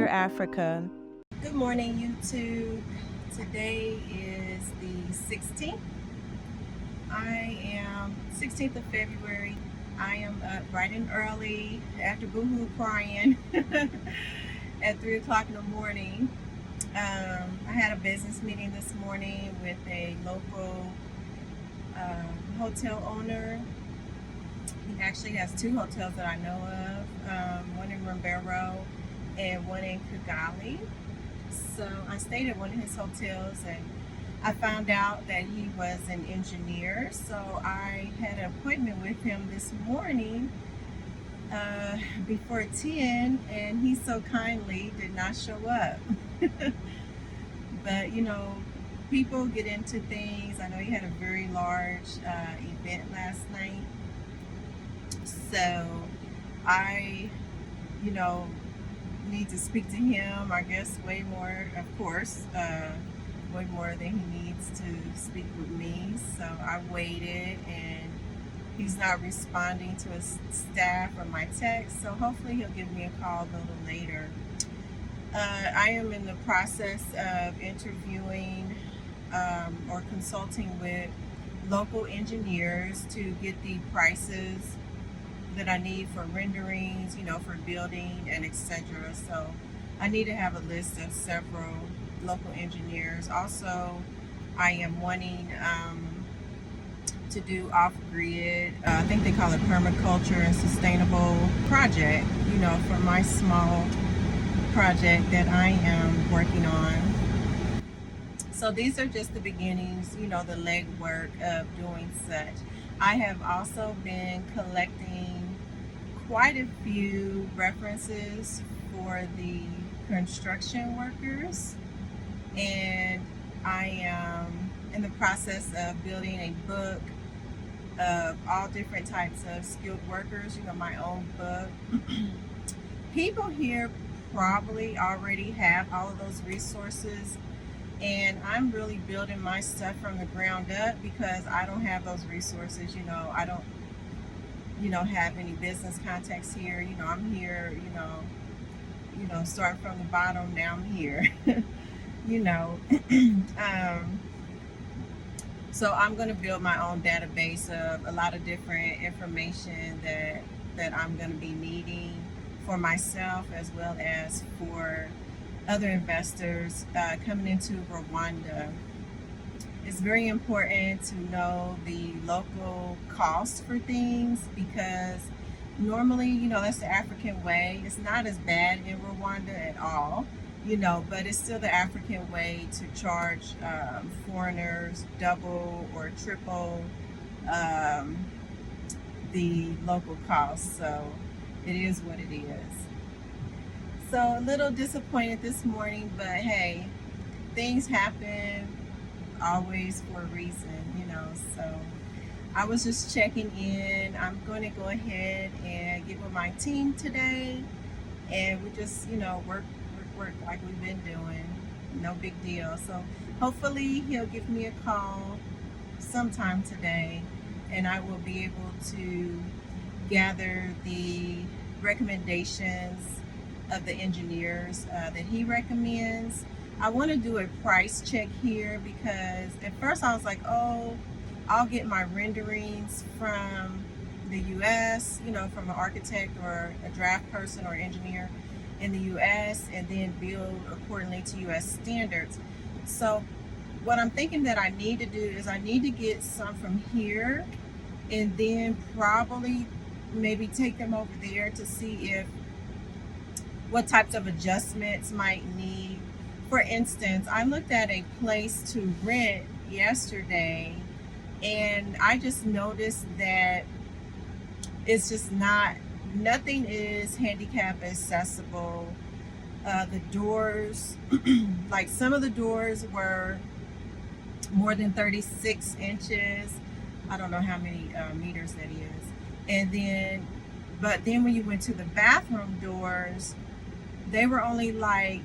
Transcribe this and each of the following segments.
Dear Africa. Good morning, YouTube. Today is the 16th. I am 16th of February. I am up bright and early after boohoo crying at 3 o'clock in the morning. I had a business meeting this morning with a local hotel owner. He actually has two hotels that I know of, one in Rwanda and one in Kigali. So I stayed at one of his hotels and I found out that he was an engineer. So I had an appointment with him this morning before 10, and he so kindly did not show up. But you know, people get into things. I know he had a very large event last night. So I, you know, need to speak to him, I guess, way more, of course, way more than he needs to speak with me. So I waited and he's not responding to his staff or my text. So hopefully he'll give me a call a little later. I am in the process of interviewing or consulting with local engineers to get the prices that I need for renderings, you know, for building and etc. So I need to have a list of several local engineers. Also, I am wanting to do off-grid, I think they call it permaculture and sustainable project, you know, for my small project that I am working on. So these are just the beginnings, you know, the legwork of doing such. I have also been collecting quite a few references for the construction workers, and I am in the process of building a book of all different types of skilled workers, you know, my own book. People here probably already have all of those resources, and I'm really building my stuff from the ground up because I don't have those resources. You know, I don't, you know, have any business contacts here. You know, I'm here, you know, start from the bottom, now I'm here. You know, so I'm going to build my own database of a lot of different information that I'm going to be needing for myself as well as for other investors coming into Rwanda. It's very important to know the local cost for things because normally, you know, that's the African way. It's not as bad in Rwanda at all, you know, but it's still the African way to charge foreigners double or triple the local cost. So it is what it is. So a little disappointed this morning, but hey, things happen always for a reason, you know. So I was just checking in. I'm going to go ahead and get with my team today, and we just, you know, work like we've been doing. No big deal. So hopefully he'll give me a call sometime today, and I will be able to gather the recommendations of the engineers that he recommends. I want to do a price check here because at first I was like, oh, I'll get my renderings from the US, you know, from an architect or a draft person or engineer in the US, and then build accordingly to US standards. So what I'm thinking that I need to do is I need to get some from here and then probably maybe take them over there to see if what types of adjustments might need. For instance, I looked at a place to rent yesterday and I just noticed that it's just nothing is handicap accessible. The doors, like some of the doors were more than 36 inches. I don't know how many meters that is. And then, but then when you went to the bathroom doors, they were only like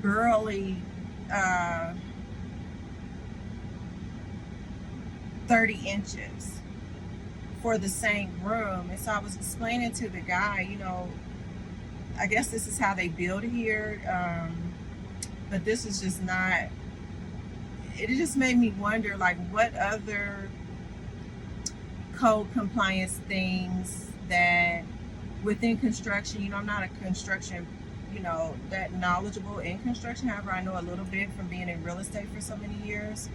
barely 30 inches for the same room. And so I was explaining to the guy, you know, I guess this is how they build here. But this is just not, it just made me wonder, like, what other code compliance things that within construction, I'm not a construction, that knowledgeable in construction. However, I know a little bit from being in real estate for so many years.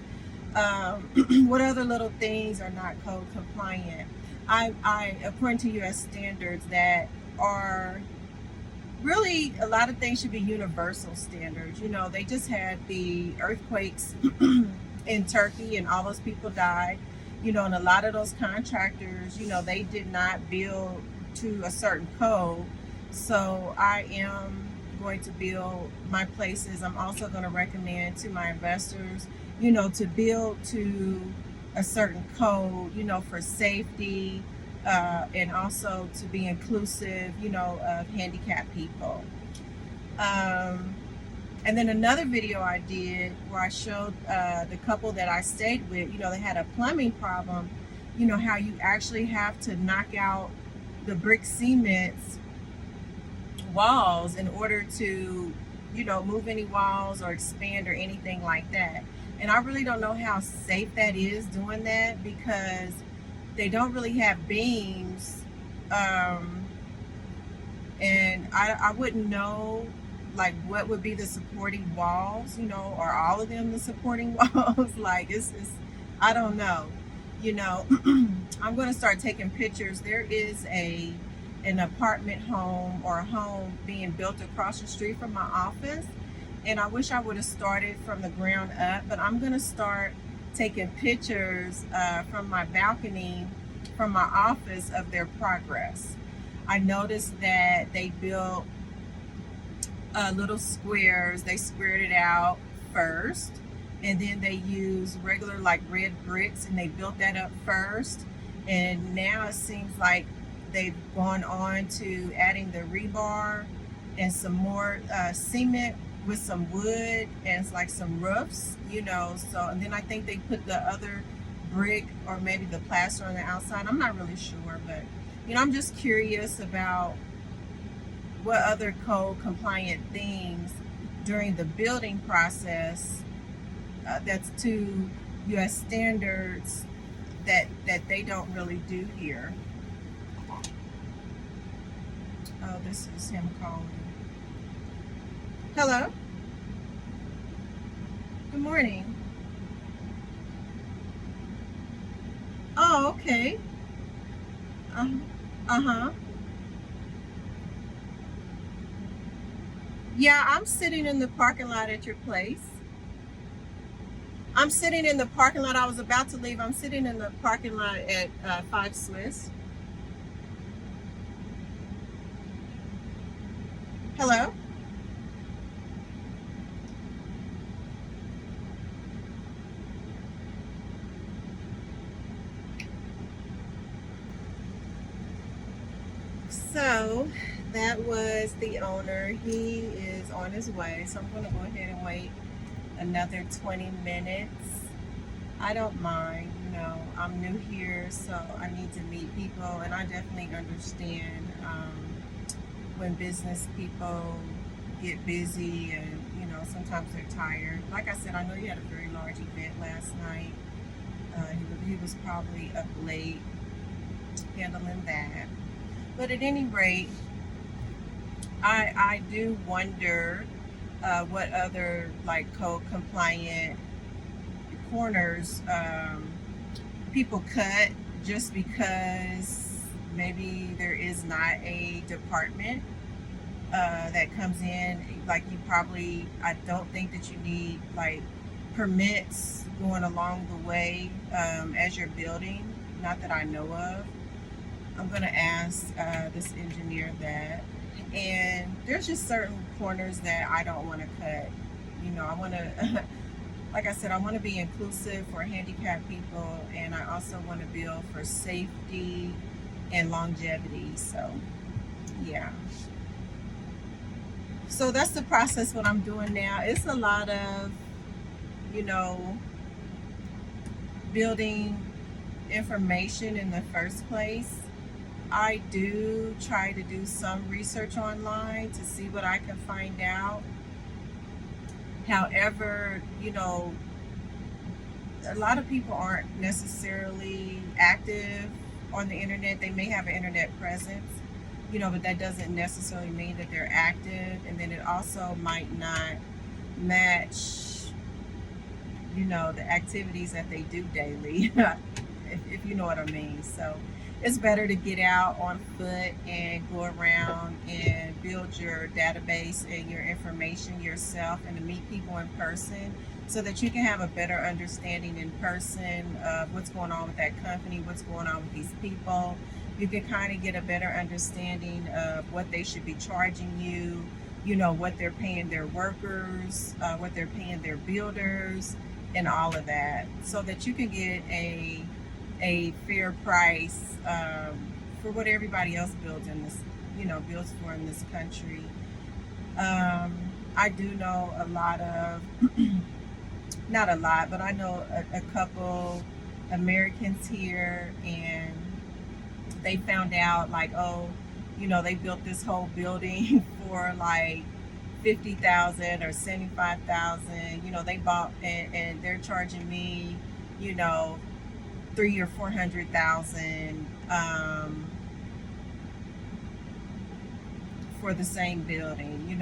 What other little things are not code compliant? I according to U.S. standards that are really, a lot of things should be universal standards. They just had the earthquakes in Turkey and all those people died. And a lot of those contractors, they did not build to a certain code. So I am going to build my places. I'm also going to recommend to my investors, to build to a certain code, for safety, and also to be inclusive, of handicapped people. And then another video I did where I showed the couple that I stayed with, they had a plumbing problem, how you actually have to knock out the brick cement walls in order to, move any walls or expand or anything like that. And I really don't know how safe that is doing that, because they don't really have beams. And I wouldn't know, like, what would be the supporting walls, or all of them the supporting walls. Like, it's I don't know. I'm going to start taking pictures. There is an apartment home or a home being built across the street from my office, and I wish I would have started from the ground up, but I'm going to start taking pictures from my balcony from my office of their progress. I noticed that they built little squares. They squared it out first, and then they used regular, like, red bricks, and they built that up first. And now it seems like they've gone on to adding the rebar and some more cement with some wood and like some roofs, so, and then I think they put the other brick or maybe the plaster on the outside. I'm not really sure, but I'm just curious about what other code compliant things during the building process that's to U.S. standards that they don't really do here. Oh, this is him calling. Hello. Good morning. Oh, okay. Uh-huh. Yeah, I'm sitting in the parking lot at your place. I'm sitting in the parking lot. I was about to leave. I'm sitting in the parking lot at 5 Swiss. Hello? So that was the owner. He is on his way, so I'm going to go ahead and wait another 20 minutes. I don't mind, I'm new here, so I need to meet people, and I definitely understand when business people get busy and, sometimes they're tired. Like I said, I know you had a very large event last night. He was probably up late handling that. But at any rate, I do wonder what other, like, code compliant corners people cut just because maybe there is not a department that comes in. Like, I don't think that you need, like, permits going along the way as you're building, not that I know of. I'm going to ask this engineer that. And there's just certain corners that I don't want to cut. I want to, like I said, I want to be inclusive for handicapped people, and I also want to build for safety and longevity. So, yeah. So that's the process, what I'm doing now. It's a lot of, building information in the first place. I do try to do some research online to see what I can find out. However, a lot of people aren't necessarily active on the internet. They may have an internet presence, but that doesn't necessarily mean that they're active. And then it also might not match, the activities that they do daily, if you know what I mean. So it's better to get out on foot and go around and build your database and your information yourself, and to meet people in person so that you can have a better understanding in person of what's going on with that company, what's going on with these people. You can kind of get a better understanding of what they should be charging you, what they're paying their workers, what they're paying their builders, and all of that, so that you can get a fair price for what everybody else builds in this, builds for in this country. I do know a lot of, not a lot, but I know a couple Americans here, and they found out like, oh, they built this whole building for like 50,000 or 75,000. They bought, and they're charging me, 3 or 400,000 for the same building.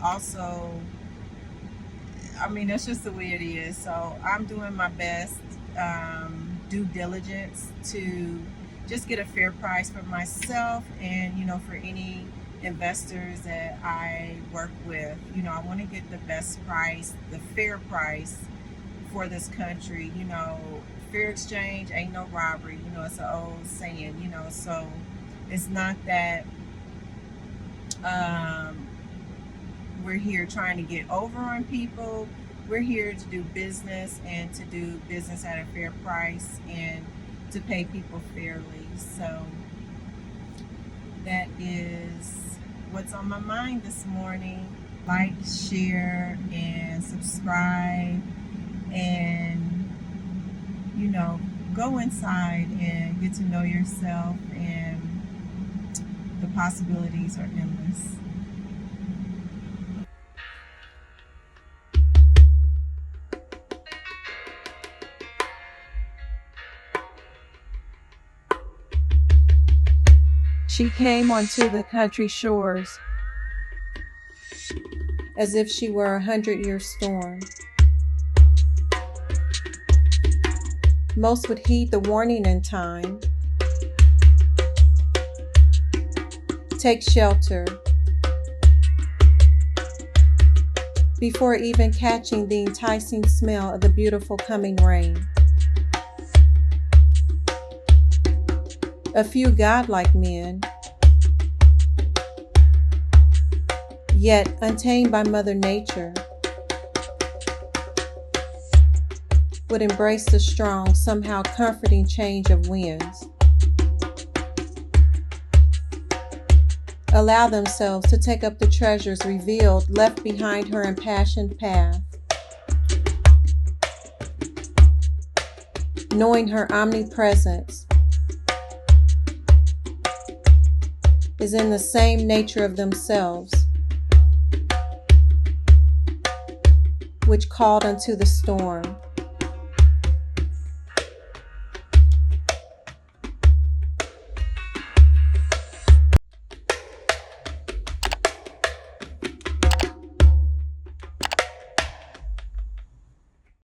Also, I mean, that's just the way it is. So I'm doing my best due diligence to just get a fair price for myself, and for any investors that I work with. I want to get the best price, the fair price for this country. Fair exchange ain't no robbery. It's an old saying. So it's not that we're here trying to get over on people. We're here to do business, and to do business at a fair price, and to pay people fairly. So that is what's on my mind this morning. Like, share, and subscribe, and go inside and get to know yourself, and the possibilities are endless. She came onto the country shores as if she were a 100-year storm. Most would heed the warning in time, take shelter, before even catching the enticing smell of the beautiful coming rain. A few godlike men, yet untamed by Mother Nature, would embrace the strong, somehow comforting change of winds. Allow themselves to take up the treasures revealed, left behind her impassioned path. Knowing her omnipresence is in the same nature of themselves, which called unto the storm.